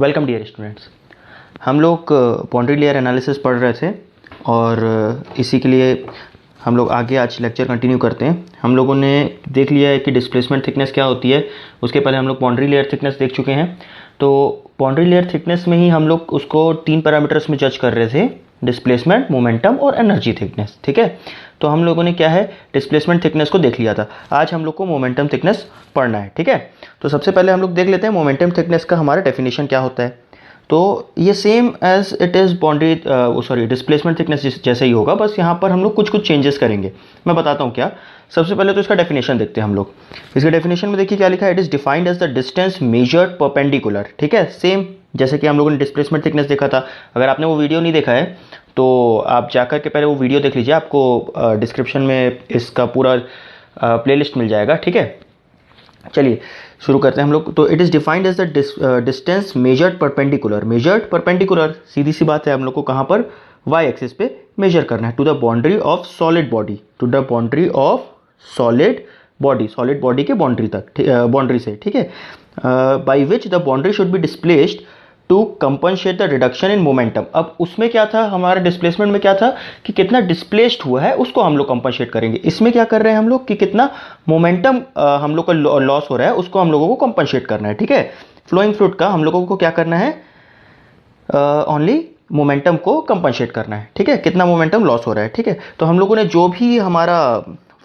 Welcome dear students. हम लोग boundary layer analysis पढ़ रहे थे और इसी के लिए हम लोग आगे आज लेक्चर कंटिन्यू करते हैं। हम लोगों ने देख लिया है कि डिस्प्लेसमेंट थिकनेस क्या होती है। उसके पहले हम लोग बाउंड्री लेयर थिकनेस देख चुके हैं। तो बाउंड्री लेयर थिकनेस में ही हम लोग उसको 3 पैरामीटर्स में जज कर रहे थे, डिस्प्लेसमेंट, मोमेंटम और एनर्जी थिकनेस। ठीक है, तो हम लोगों ने क्या है, डिस्प्लेसमेंट थिकनेस को देख लिया था। आज हम लोग को मोमेंटम थिकनेस पढ़ना है। ठीक है, तो सबसे पहले हम लोग देख लेते हैं मोमेंटम थिकनेस का हमारा डेफिनेशन क्या होता है। तो ये same as it is boundary displacement thickness जैसे ही होगा, बस यहाँ पर हम लोग कुछ कुछ चेंजेस करेंगे। मैं बताता हूँ क्या। सबसे पहले तो इसका डेफिनेशन देखते हैं हम लोग। इसके डेफिनेशन में देखिए क्या लिखा है, it is defined as the distance measured perpendicular. ठीक है, सेम जैसे कि हम लोगों ने डिस्प्लेसमेंट थिकनेस देखा था। अगर आपने वो वीडियो नहीं देखा है तो आप जाकर के पहले वो वीडियो देख लीजिए, आपको डिस्क्रिप्शन में इसका पूरा प्लेलिस्ट मिल जाएगा। ठीक है, चलिए शुरू करते हैं हम लोग। तो it is defined as the distance measured perpendicular, सीधी सी बात है, हम लोग को कहाँ पर, वाई एक्सिस पे मेजर करना है, to the boundary of solid body, to the boundary of solid body के बाउंड्री तक, बाउंड्री से। ठीक है, by which the boundary should be displaced to compensate the reduction in momentum. अब उसमें क्या था, हमारा डिस्प्लेसमेंट में क्या था कि कितना डिस्प्लेस्ड हुआ है उसको हम लोग कंपनसेट करेंगे। इसमें क्या कर रहे हैं हम लोग कि कितना मोमेंटम हम लोग का लॉस हो रहा है उसको हम लोगों को कंपनसेट करना है। ठीक है, फ्लोइंग फ्लूइड का हम लोगों को क्या करना है, ओनली मोमेंटम को कंपनसेट करना है। ठीक है, कितना मोमेंटम लॉस हो रहा है। ठीक है, तो हम लोगों ने जो भी हमारा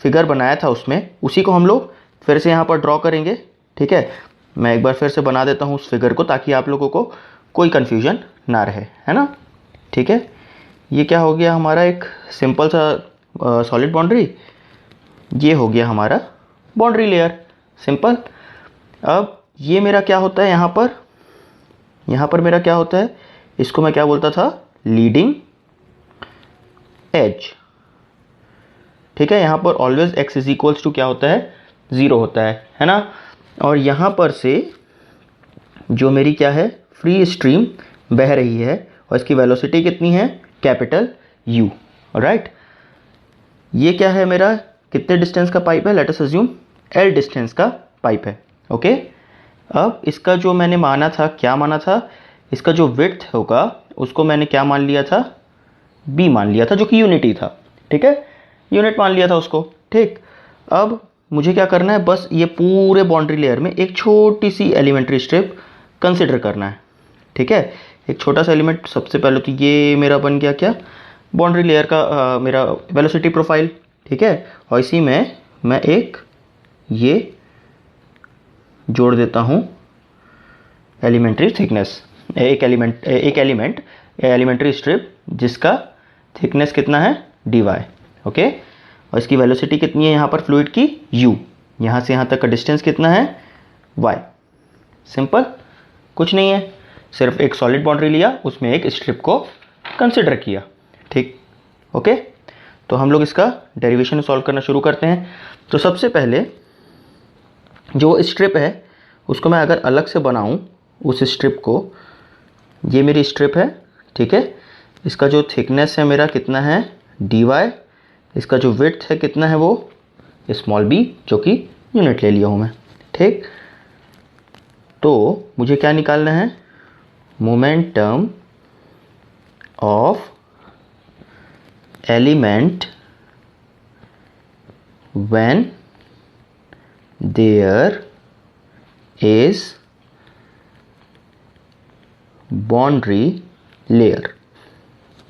फिगर बनाया था उसमें उसी को हम लोग फिर से यहाँ पर ड्रॉ करेंगे। ठीक है, मैं एक बार फिर से बना देता हूँ उस फिगर को ताकि आप लोगों को कोई कन्फ्यूजन ना रहे, है ना। ठीक है, ये क्या हो गया हमारा, एक सिंपल सा सॉलिड बाउंड्री, ये हो गया हमारा बाउंड्री लेयर, सिंपल। अब ये मेरा क्या होता है, यहाँ पर मेरा क्या होता है, इसको मैं क्या बोलता था, लीडिंग एज। ठीक है, यहाँ पर always x is equals to क्या होता है, 0 होता है ना। और यहाँ पर से जो मेरी क्या है, फ्री स्ट्रीम बह रही है और इसकी वेलोसिटी कितनी है, कैपिटल U। राइट, ये क्या है मेरा, कितने डिस्टेंस का पाइप है, let us assume L distance का पाइप है। ओके, अब इसका जो मैंने माना था, क्या माना था, इसका जो विड्थ होगा उसको मैंने क्या मान लिया था, B मान लिया था, जो कि यूनिटी था। ठीक है, यूनिट मान लिया था उसको। ठीक, अब मुझे क्या करना है, बस ये पूरे बाउंड्री लेयर में एक छोटी सी एलिमेंट्री स्ट्रिप कंसिडर करना है। ठीक है, एक छोटा सा एलिमेंट, सबसे पहले तो ये मेरा बन गया क्या, बाउंड्री लेयर का मेरा वेलोसिटी प्रोफाइल। ठीक है, और इसी में मैं एक ये जोड़ देता हूँ एलिमेंट्री थिकनेस, एक एलिमेंट्री स्ट्रिप जिसका थिकनेस कितना है, dy। ओके, और इसकी वेलोसिटी कितनी है यहाँ पर फ्लूइड की, u। यहाँ से यहाँ तक का डिस्टेंस कितना है, y। सिंपल, कुछ नहीं है, सिर्फ एक सॉलिड बाउंड्री लिया, उसमें एक स्ट्रिप को कंसिडर किया। ठीक, ओके, तो हम लोग इसका डेरिवेशन सॉल्व करना शुरू करते हैं। तो सबसे पहले जो स्ट्रिप है उसको मैं अगर अलग से बनाऊं, उस स्ट्रिप को, ये मेरी स्ट्रिप है। ठीक है, इसका जो थिकनेस है मेरा कितना है, dy, इसका जो विड्थ है कितना है, वो स्मॉल b, जो कि यूनिट ले लिया हूँ मैं। ठीक, तो मुझे क्या निकालना है, momentum of element when there is boundary layer.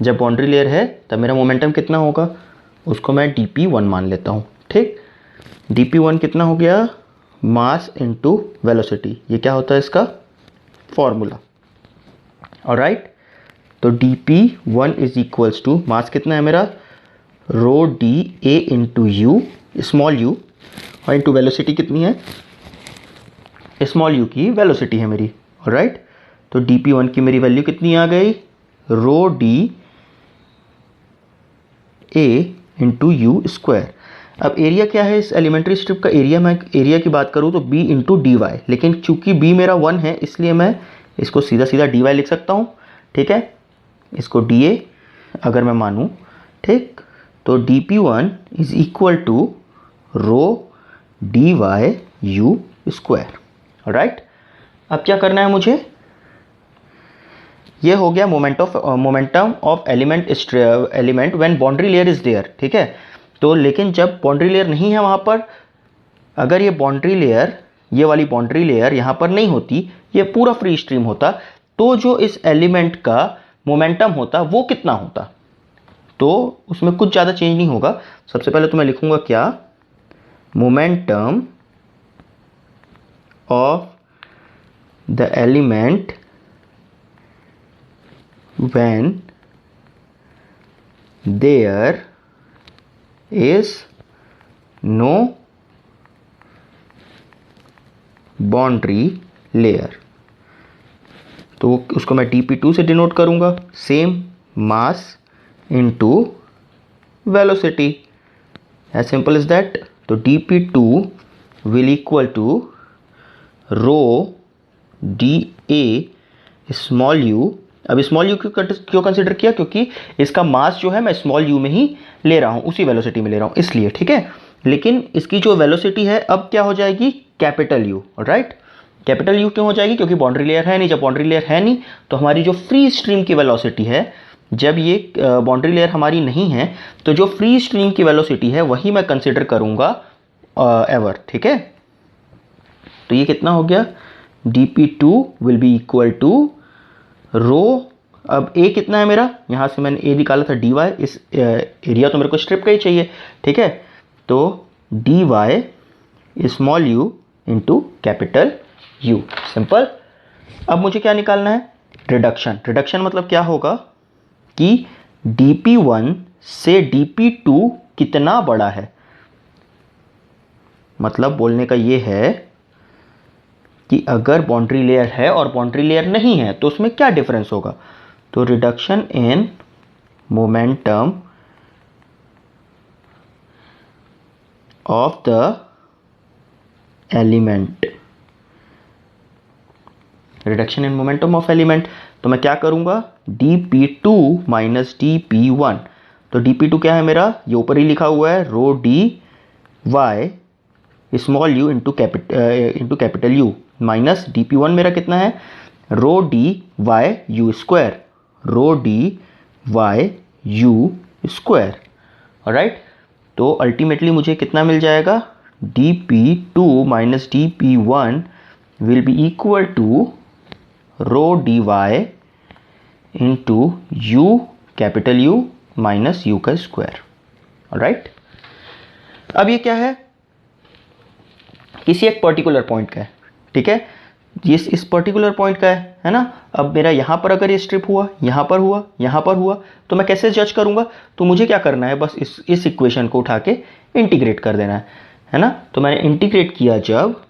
जब बाउंड्री लेयर है तब मेरा मोमेंटम कितना होगा, उसको मैं dp1 मान लेता हूँ। ठीक, dp1 कितना हो गया, मास इनटू वेलोसिटी, ये क्या होता है इसका फॉर्मूला। ऑलराइट, तो dp1 इज इक्वल्स टू, मास कितना है मेरा, rho d a into u, small u, और इंटू वेलोसिटी कितनी है, स्मॉल u की वेलोसिटी है मेरी। ऑलराइट, तो dp1 की मेरी वैल्यू कितनी आ गई, rho d a into u square. अब एरिया क्या है इस एलिमेंट्री स्ट्रिप का, एरिया, मैं एरिया की बात करूँ तो b इंटू डी वाई, लेकिन चूंकि b मेरा 1 है इसलिए मैं इसको सीधा सीधा dy लिख सकता हूँ। ठीक है, इसको dA अगर मैं मानूँ। ठीक, तो dp1 is equal to rho d y u square. Right, अब क्या करना है मुझे, ये हो गया momentum of element when boundary layer is there, ठीक है। तो लेकिन जब बाउंड्री लेयर नहीं है वहाँ पर, अगर ये बाउंड्री लेयर, ये वाली बाउंड्री लेयर यहाँ पर नहीं होती, ये पूरा फ्री स्ट्रीम होता, तो जो इस एलिमेंट का मोमेंटम होता वो कितना होता, तो उसमें कुछ ज़्यादा चेंज नहीं होगा। सबसे पहले तो मैं लिखूँगा क्या, momentum of the element when there is no boundary layer, तो उसको मैं dp2 से डिनोट करूंगा, same mass into velocity, as simple as that. तो dp2 will equal to rho d a small u. अब स्मॉल यू क्यों consider किया, क्योंकि इसका मास जो है मैं स्मॉल यू में ही ले रहा हूँ, उसी वेलोसिटी में ले रहा हूँ इसलिए, ठीक है। लेकिन इसकी जो वेलोसिटी है अब क्या हो जाएगी, capital you, alright. Capital you क्यों हो जाएगी, क्योंकि बाउंड्री लेयर है नहीं, जब बाउंड्री लेयर है नहीं तो हमारी जो फ्री स्ट्रीम की वेलोसिटी है, जब ये बाउंड्री लेयर हमारी नहीं है तो जो फ्री स्ट्रीम की वेलोसिटी है वही मैं कंसिडर करूँगा एवर, ठीक है। तो ये कितना हो गया, dp2 will be equal to rho, अब a कितना है मेरा, यहाँ से मैंने a निकाला था dy, इस एरिया तो मेरे को स्ट्रिप का ही चाहिए, ठीक है। तो dy small u into capital U, simple. अब मुझे क्या निकालना है, रिडक्शन। रिडक्शन मतलब क्या होगा कि dp1 से dp2 कितना बड़ा है, मतलब बोलने का ये है कि अगर बाउंड्री लेयर है और बाउंड्री लेयर नहीं है तो उसमें क्या डिफरेंस होगा। तो reduction in momentum of the element, reduction in momentum of element, तो मैं क्या करूंगा, dp2 माइनस dp1। तो dp2 क्या है मेरा, ये ऊपर ही लिखा हुआ है, rho d y small u into capital u, minus dp1 मेरा कितना है, rho d y u square, rho d y u square, alright. तो अल्टीमेटली मुझे कितना मिल जाएगा, dp2 minus dp1 will be equal to rho d y into u capital u minus u का square, alright. अब ये क्या है, किसी एक पर्टिकुलर पॉइंट का है, ठीक है। ये इस पर्टिकुलर पॉइंट का है ना। अब मेरा यहाँ पर अगर ये स्ट्रिप हुआ, यहाँ पर हुआ, यहाँ पर हुआ, तो मैं कैसे जज करूँगा, तो मुझे क्या करना है, बस इस इक्वेशन को उठा के इंटीग्रेट कर देना है ना। तो मैंने इंटीग्रेट किया जब,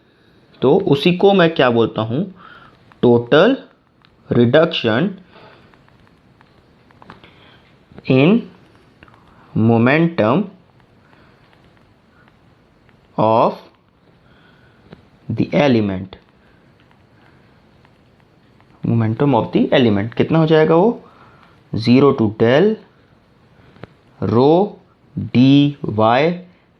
तो उसी को मैं क्या बोलता हूँ, total reduction in momentum of the element, momentum of the element कितना हो जाएगा, वो 0 to del rho d y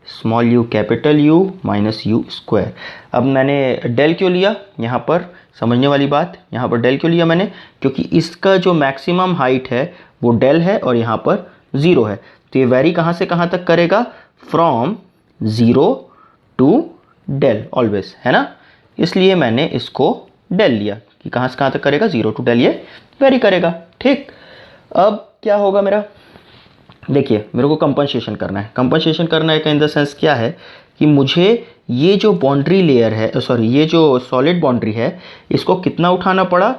small u capital u minus u square. अब मैंने डेल क्यों लिया, यहाँ पर समझने वाली बात, यहाँ पर डेल क्यों लिया मैंने, क्योंकि इसका जो मैक्सिमम हाइट है वो डेल है और यहाँ पर 0 है। तो ये वेरी कहाँ से कहाँ तक करेगा, फ्रॉम 0 टू डेल ऑलवेज, है ना। इसलिए मैंने इसको डेल लिया कि कहाँ से कहाँ तक करेगा, 0 टू डेल ये वेरी करेगा, ठीक। अब क्या होगा मेरा, देखिए मेरे को कंपनसेशन करना है। कंपनसेशन करना है का इन द सेंस क्या है कि मुझे ये जो बाउंड्री लेयर है, सॉरी ये जो सॉलिड बाउंड्री है, इसको कितना उठाना पड़ा,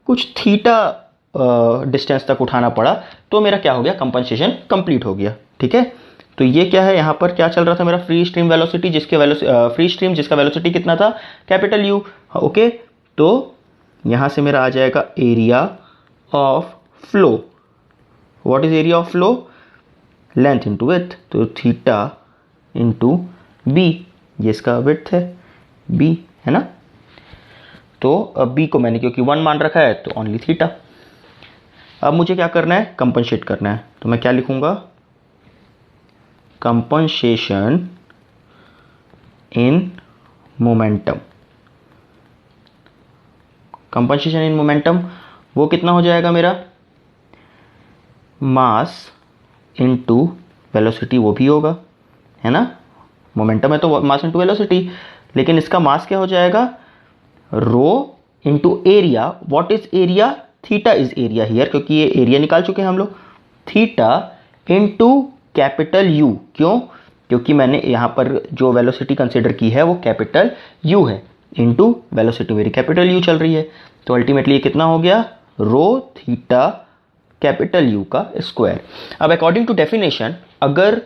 कुछ थीटा डिस्टेंस तक उठाना पड़ा, तो मेरा क्या हो गया, कंपनसेशन कंप्लीट हो गया, ठीक है। तो ये क्या है, यहाँ पर क्या चल रहा था मेरा, free stream velocity, free stream जिसका वेलोसिटी कितना था, कैपिटल यू, ओके। तो यहाँ से मेरा आ जाएगा area of flow. What is area of flow, length into width, तो थीटा इंटू बी, ये इसका विड्थ है, बी है ना। तो अब बी को मैंने क्योंकि 1 मान रखा है तो ओनली थीटा। अब मुझे क्या करना है, कंपनसेट करना है, तो मैं क्या लिखूंगा, compensation in momentum. Compensation in momentum वो कितना हो जाएगा मेरा, मास इनटू वेलोसिटी वो भी होगा, है ना। मोमेंटम है तो मास इनटू वेलोसिटी, लेकिन इसका मास क्या हो जाएगा, rho into area. What is area, theta is area here, क्योंकि ये एरिया निकाल चुके हैं हम लोग। थीटा इनटू कैपिटल यू, क्यों, क्योंकि मैंने यहाँ पर जो वेलोसिटी कंसिडर की है वो कैपिटल यू है, इनटू वेलोसिटी मेरी कैपिटल यू चल रही है। तो अल्टीमेटली ये कितना हो गया, रो थीटा कैपिटल यू का स्क्वायर। अब अकॉर्डिंग टू डेफिनेशन, अगर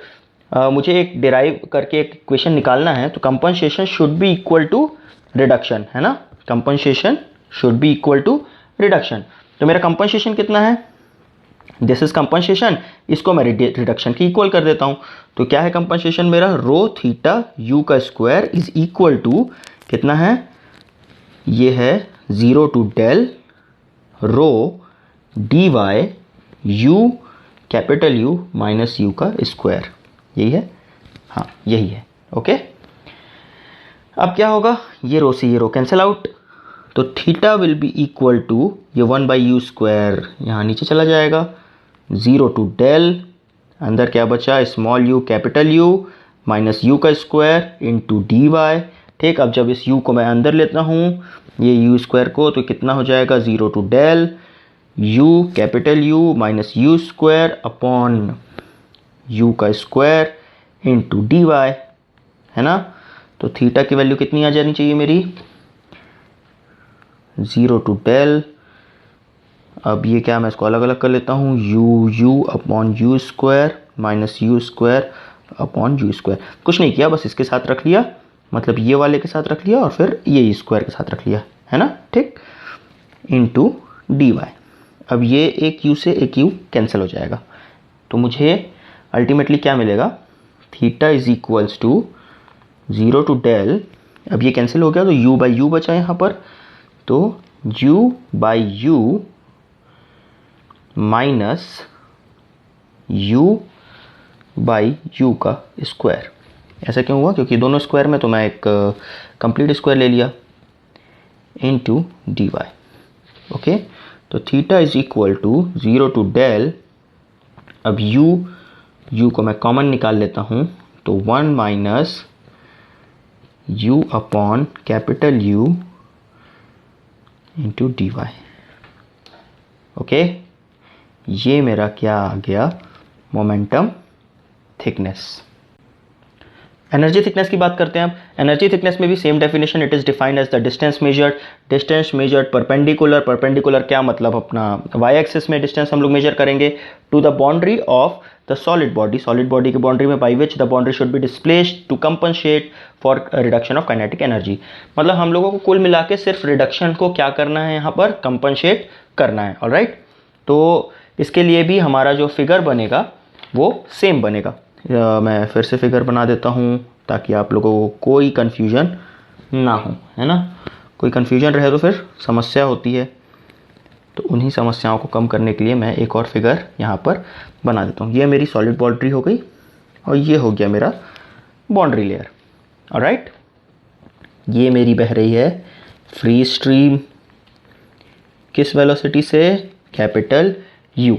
मुझे एक डिराइव करके एक इक्वेशन निकालना है तो compensation should be equal to reduction, है ना। Compensation should be equal to reduction. तो मेरा कंपनसेशन कितना है, दिस इज कंपनसेशन, इसको मैं रिडक्शन की इक्वल कर देता हूं। तो क्या है कंपनसेशन मेरा, रो थीटा यू का स्क्वायर इज इक्वल टू कितना है, ये है 0 to del rho d y u capital u minus u का स्क्वायर, यही है, हाँ यही है, ओके। अब क्या होगा, ये रो से ये रो कैंसिल आउट, तो theta will be equal to ये 1/u स्क्वायर यहाँ नीचे चला जाएगा, 0 टू डेल, अंदर क्या बचा, small u capital u minus u का स्क्वायर इनटू डी वाई। ठीक, अब जब इस u को मैं अंदर लेता हूँ ये u स्क्वायर को, तो कितना हो जाएगा, 0 to del u capital U minus u square upon u का स्क्वायर इनटू डी वाई, है ना। तो थीटा की वैल्यू कितनी आ जानी चाहिए मेरी, 0 टू डेल, अब ये क्या, मैं इसको अलग अलग कर लेता हूँ, u upon you square minus u square upon you square. कुछ नहीं किया, बस इसके साथ रख लिया, मतलब ये वाले के साथ रख लिया और फिर ये स्क्वायर के साथ रख लिया, है ना, ठीक, इनटू डी वाई। अब ये एक u से एक u कैंसिल हो जाएगा, तो मुझे अल्टीमेटली क्या मिलेगा, theta is equals to 0 to del, अब ये कैंसिल हो गया तो u बाई यू बचा यहाँ पर, तो u by you minus u by you का स्क्वायर। ऐसा क्यों हुआ, क्योंकि दोनों स्क्वायर में तो मैं एक कंप्लीट स्क्वायर ले लिया, इनटू डी वाई, ओके। तो theta is equal to 0 to del, अब u को मैं कॉमन निकाल लेता हूँ, तो 1 माइनस u अपॉन capital U into d y, okay. ये मेरा क्या आ गया, मोमेंटम थिकनेस। एनर्जी थिकनेस की बात करते हैं अब। एनर्जी थिकनेस में भी same definition, it is defined as the distance measured perpendicular क्या मतलब, अपना वाई एक्सिस में डिस्टेंस हम लोग मेजर करेंगे to the boundary of the solid body की बाउंड्री में, by which the boundary should be displaced to compensate for reduction of kinetic energy. मतलब हम लोगों को कुल मिला के सिर्फ रिडक्शन को क्या करना है, यहाँ पर कंपनसेट करना है, ऑलराइट। तो इसके लिए भी हमारा जो फिगर बनेगा वो सेम बनेगा। मैं फिर से फिगर बना देता हूँ ताकि आप लोगों को कोई कन्फ्यूजन ना हो, है ना। कोई कन्फ्यूजन रहे तो फिर समस्या होती है, तो उन्हीं समस्याओं को कम करने के लिए मैं एक और फिगर यहाँ पर बना देता हूँ। ये मेरी सॉलिड बाउंड्री हो गई और ये हो गया मेरा बाउंड्री लेयर, ऑलराइट। ये मेरी बह रही है फ्री स्ट्रीम, किस वेलोसिटी से, कैपिटल U,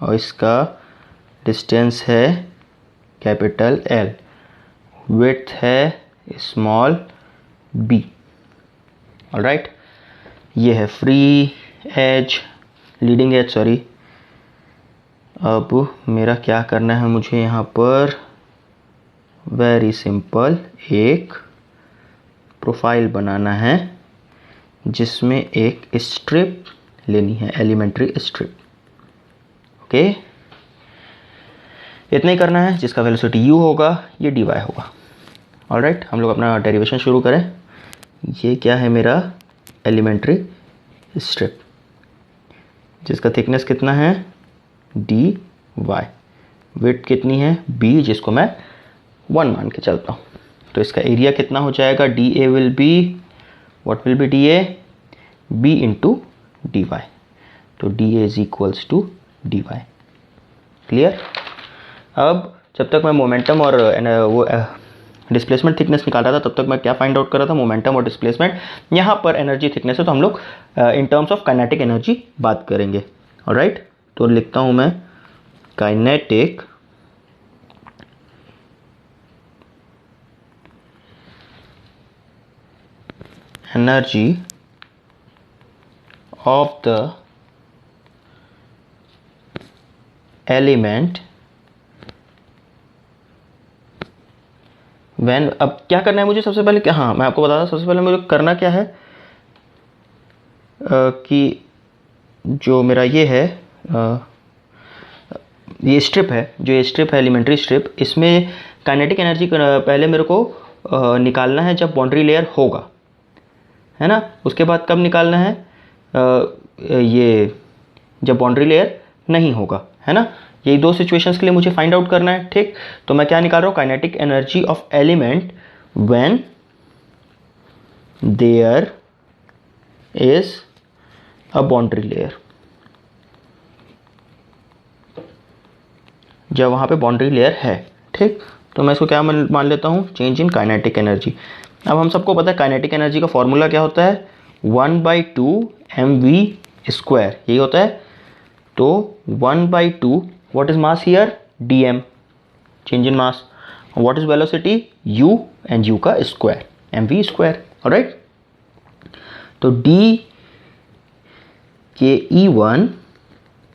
और इसका डिस्टेंस है कैपिटल L, विड्थ है स्मॉल b, ऑलराइट। ये है free edge, leading edge sorry. अब मेरा क्या करना है, मुझे यहाँ पर वेरी सिंपल एक प्रोफाइल बनाना है जिसमें एक स्ट्रिप लेनी है, एलिमेंट्री स्ट्रिप, ओके। इतना ही करना है, जिसका वेलोसिटी u होगा, ये dy होगा, ऑलराइट। हम लोग अपना डेरिवेशन शुरू करें। ये क्या है मेरा, एलिमेंट्री स्ट्रिप, जिसका थिकनेस कितना है, dy, विड्थ कितनी है b, जिसको मैं 1 मान के चलता हूँ। तो इसका एरिया कितना हो जाएगा, dA will be, what will be dA, b into dy, तो dA is equals to dy, clear. अब जब तक मैं मोमेंटम और वो डिस्प्लेसमेंट थिकनेस निकाल रहा था तब तक मैं क्या फाइंड आउट कर रहा था, मोमेंटम और डिस्प्लेसमेंट। यहाँ पर एनर्जी थिकनेस है तो हम लोग in terms of kinetic energy बात करेंगे। ऑलराइट, तो लिखता हूँ मैं kinetic energy of the element when. अब क्या करना है मुझे सबसे पहले, क्या, हाँ मैं आपको बता दूं सबसे पहले मुझे करना क्या है कि जो मेरा ये है ये स्ट्रिप है, जो ये स्ट्रिप है एलिमेंट्री स्ट्रिप, इसमें काइनेटिक एनर्जी पहले मेरे को निकालना है जब बाउंड्री लेयर होगा, है ना। उसके बाद कब निकालना है, ये जब बाउंड्री लेयर नहीं होगा, है ना। यही दो सिचुएशंस के लिए मुझे फाइंड आउट करना है, ठीक। तो मैं क्या निकाल रहा हूँ, kinetic energy of element when there is a boundary layer, जब वहाँ पे बाउंड्री लेयर है, ठीक। तो मैं इसको क्या मान लेता हूँ, चेंज इन काइनेटिक एनर्जी। अब हम सबको पता है काइनेटिक एनर्जी का फॉर्मूला क्या होता है, 1/2 mv², यही होता है। तो 1/2, what is mass here, dm, change in mass, what is velocity, u, and u का स्क्वायर, mv², alright। तो d के E1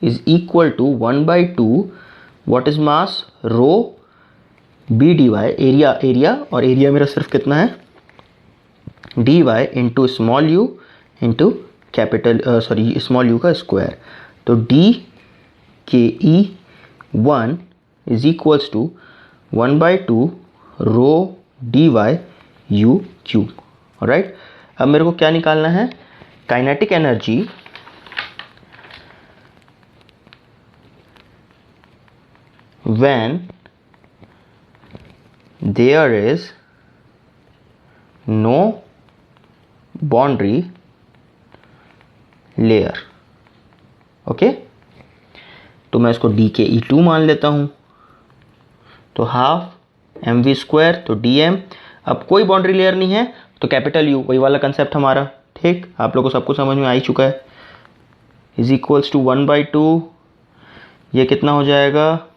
is equal to 1/2 what is mass, rho b dy, area और एरिया मेरा सिर्फ कितना है, dy into small u into capital small u का square. तो d के E1 is equals to 1/2 rho dy u cube. Alright, अब मेरे को क्या निकालना है, kinetic energy when there is no boundary layer, okay. तो मैं इसको d के E2 मान लेता हूँ, तो हाफ mv², तो dm। अब कोई बाउंड्री लेयर नहीं है तो कैपिटल U, वही वाला कंसेप्ट हमारा, ठीक। आप लोगों को सब कुछ समझ में आ ही चुका है, इज इक्वल्स टू 1/2, ये कितना हो जाएगा,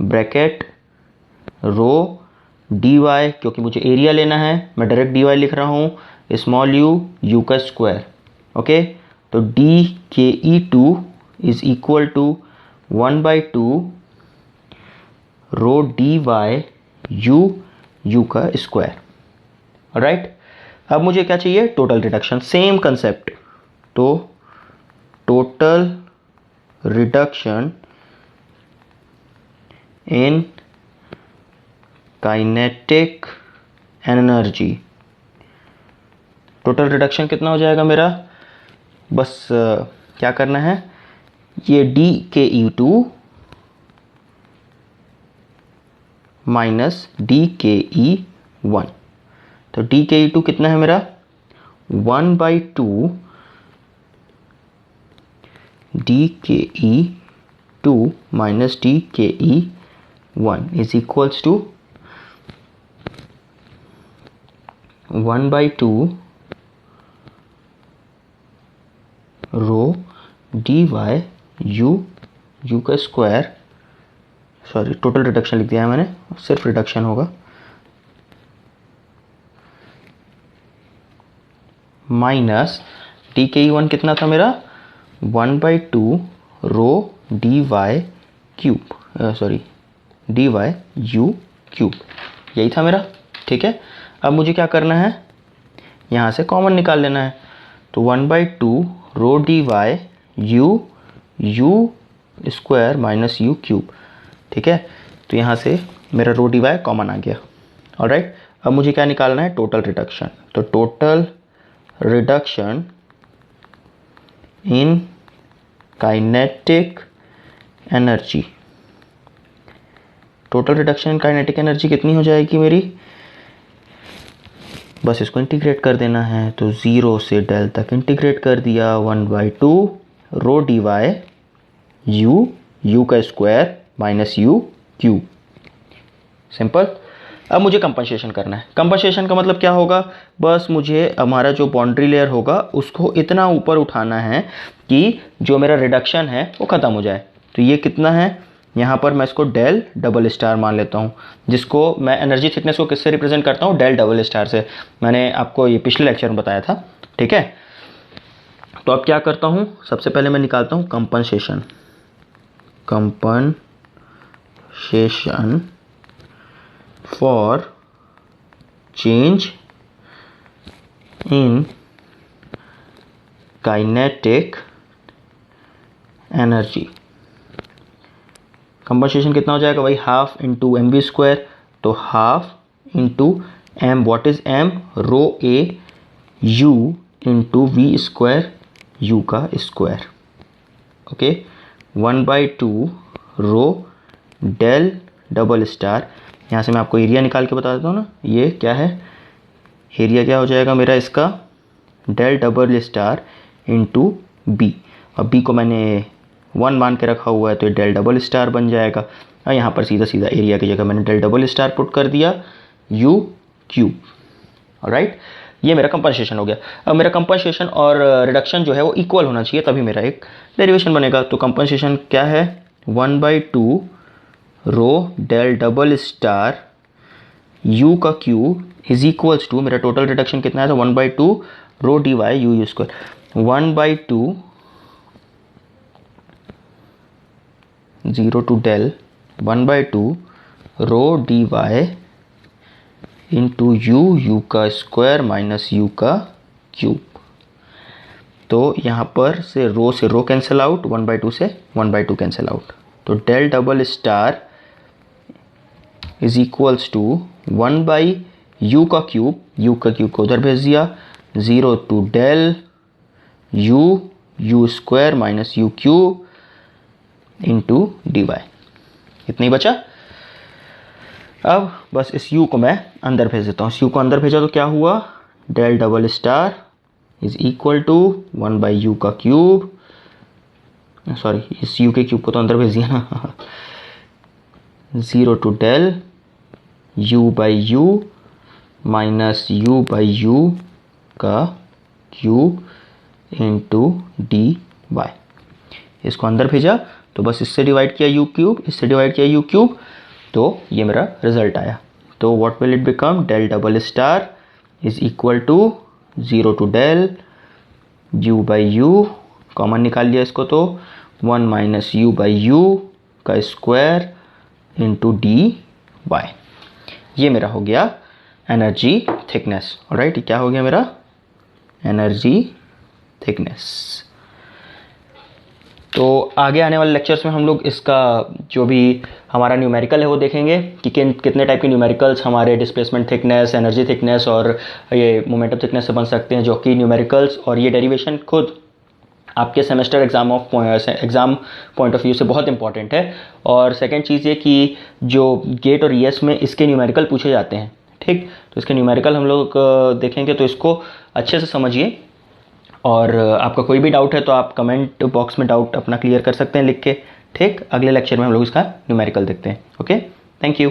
ब्रैकेट रो dy, क्योंकि मुझे एरिया लेना है मैं डायरेक्ट dy लिख रहा हूँ, स्मॉल u का स्क्वायर, ओके। तो d के E2 is equal to 1/2 rho dy u का स्क्वायर। राइट, अब मुझे क्या चाहिए, टोटल रिडक्शन, सेम कंसेप्ट। तो total reduction in kinetic energy, total reduction कितना हो जाएगा मेरा, बस क्या करना है, ये d के E2 माइनस d के E1। तो d के E2 कितना है मेरा, 1/2 d के E2 माइनस d के E1 is equals to 1/2 rho dy u का स्क्वायर, टोटल रिडक्शन लिख दिया है मैंने, सिर्फ रिडक्शन होगा, माइनस डी के E1 कितना था मेरा, 1/2 rho dy cube, dy u cube, यही था मेरा, ठीक है। अब मुझे क्या करना है, यहाँ से कॉमन निकाल लेना है। तो 1/2 rho dy u square minus u cube, ठीक है। तो यहाँ से मेरा रो dy कॉमन आ गया। ऑलराइट, अब मुझे क्या निकालना है, टोटल रिडक्शन। तो total reduction in kinetic energy, total reduction in kinetic energy कितनी हो जाएगी मेरी, बस इसको इंटीग्रेट कर देना है। तो 0 से डेल तक इंटीग्रेट कर दिया, 1/2 रो dy u का square minus u cube, simple. अब मुझे कंपनसेशन करना है। कंपनसेशन का मतलब क्या होगा, बस मुझे हमारा जो बाउंड्री लेयर होगा उसको इतना ऊपर उठाना है कि जो मेरा रिडक्शन है वो ख़त्म हो जाए। तो ये कितना है, यहाँ पर मैं इसको डेल डबल स्टार मान लेता हूँ, जिसको मैं एनर्जी थिकनेस को किससे रिप्रेजेंट करता हूँ, डेल डबल स्टार से। मैंने आपको ये पिछले लेक्चर में बताया था, ठीक है। तो अब क्या करता हूँ, सबसे पहले मैं निकालता हूँ compensation for change in kinetic energy. Compensation कितना हो जाएगा भाई, half into m v square, तो half into m, what is m, rho a u into v square, u का square, okay. 1/2 rho del double star, यहाँ से मैं आपको एरिया निकाल के बता देता हूँ ना, ये क्या है, एरिया क्या हो जाएगा मेरा इसका, del double star into b. अब बी को मैंने 1 मान के रखा हुआ है तो ये डेल डबल स्टार बन जाएगा। और यहाँ पर सीधा सीधा एरिया की जगह मैंने डेल डबल स्टार पुट कर दिया, यू क्यूब, ऑलराइट। ये मेरा कंपनसेशन हो गया। अब मेरा कंपनसेशन और रिडक्शन जो है वो इक्वल होना चाहिए, तभी मेरा एक डेरिवेशन बनेगा। तो कंपनसेशन क्या है, 1/2 rho del double star u का क्यूब इज इक्वल्स टू, मेरा टोटल रिडक्शन कितना है, तो 1/2 rho d y u square, 1/2 0 to del 1/2 rho d y into u का स्क्वायर माइनस यू का क्यूब। तो यहाँ पर से रो कैंसिल आउट, 1/2 से 1/2 कैंसिल आउट, तो del double star is equals to 1/यू का क्यूब को उधर भेज दिया, 0 to del u square minus u cube into d y, इतना ही बचा। अब बस इस u को मैं अंदर भेज देता हूँ। इस u को अंदर भेजा तो क्या हुआ, del double star is equal to 1/u का क्यूब, सॉरी इस u के क्यूब को तो अंदर भेज दिया ना, 0 to del u/u minus u/u का क्यूब इंटू डी वाई। इसको अंदर भेजा तो बस इससे डिवाइड किया u क्यूब, इससे डिवाइड किया u क्यूब, तो ये मेरा रिजल्ट आया। तो what will it become, del double star is equal to 0 to del u/u, common निकाल लिया इसको तो 1 माइनस u/u का स्क्वायर इंटू डी वाई। ये मेरा हो गया एनर्जी थिकनेस, ऑलराइट। क्या हो गया मेरा एनर्जी थिकनेस। तो आगे आने वाले लेक्चर्स में हम लोग इसका जो भी हमारा न्यूमेरिकल है वो देखेंगे कि कितने टाइप के न्यूमेरिकल्स हमारे डिस्प्लेसमेंट थिकनेस, एनर्जी थिकनेस और ये मोमेंटम थिकनेस से बन सकते हैं, जो कि न्यूमेरिकल्स और ये डेरिवेशन खुद आपके semester exam point of view से बहुत इंपॉर्टेंट है। और सेकेंड चीज़ ये कि जो गेट और ईएस में इसके न्यूमेरिकल पूछे जाते हैं, ठीक, तो इसके न्यूमेरिकल हम लोग देखेंगे, तो इसको अच्छे से समझिए। और आपका कोई भी डाउट है तो आप कमेंट बॉक्स में डाउट अपना क्लियर कर सकते हैं लिख के, ठीक। अगले लेक्चर में हम लोग इसका न्यूमेरिकल देखते हैं, ओके, थैंक यू।